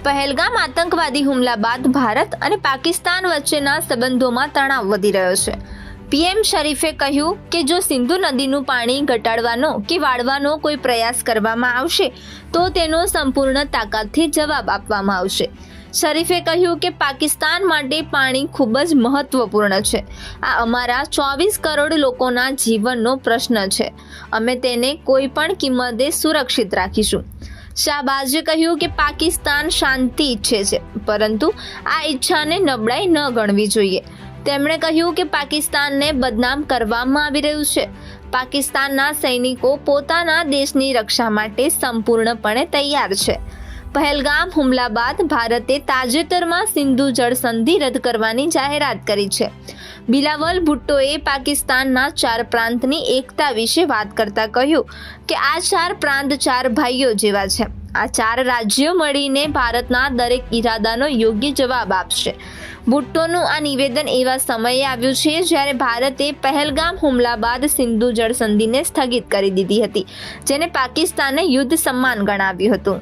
પહેલગામ આતંકવાદી હુમલા બાદ ભારત અને પાકિસ્તાન વચ્ચેના સંબંધોમાં તણાવ વધી રહ્યો છે। પીએમ શરીફે કહ્યું કે જો સિંધુ નદીનું પાણી ઘટાડવાનો કે વાળવાનો કોઈ પ્રયાસ કરવામાં આવશે તો તેનો સંપૂર્ણ તાકાતથી જવાબ આપવામાં આવશે। શરીફે કહ્યું કે પાકિસ્તાન માટે પાણી ખૂબ જ મહત્વપૂર્ણ છે। આ અમારા 24 કરોડ લોકોના જીવનનો પ્રશ્ન છે। અમે તેને કોઈ પણ કિંમતે સુરક્ષિત રાખીશું। શાહબાઝે કહ્યું કે પાકિસ્તાન શાંતિ ઈચ્છે છે, પરંતુ આ ઈચ્છાને નબળાઈ ન ગણવી જોઈએ। તેમણે કહ્યું કે પાકિસ્તાનને બદનામ કરવામાં આવી રહ્યું છે। પાકિસ્તાનના સૈનિકો પોતાના દેશની રક્ષા માટે સંપૂર્ણપણે તૈયાર છે। પહેલગામ હુમલા બાદ ભારતે તાજેતરમાં સિંધુ જળ સંધિ રદ કરવાની જાહેરાત કરી છે। બિલાવલ ભુટ્ટોએ પાકિસ્તાનના 4 પ્રાંતની એકતા વિશે વાત કરતા કહ્યું કે આ 4 પ્રાંત 4 ભાઈઓ જેવા છે। આ 4 રાજ્યો મળીને ભારતના દરેક ઈરાદાનો યોગ્ય જવાબ આપશે। ભુટ્ટોનું આ નિવેદન એવા સમયે આવ્યું છે જ્યારે ભારતે પહેલગામ હુમલા બાદ સિંધુ જળ સંધિને સ્થગિત કરી દીધી હતી, જેને પાકિસ્તાને યુદ્ધ સન્માન ગણાવ્યું હતું।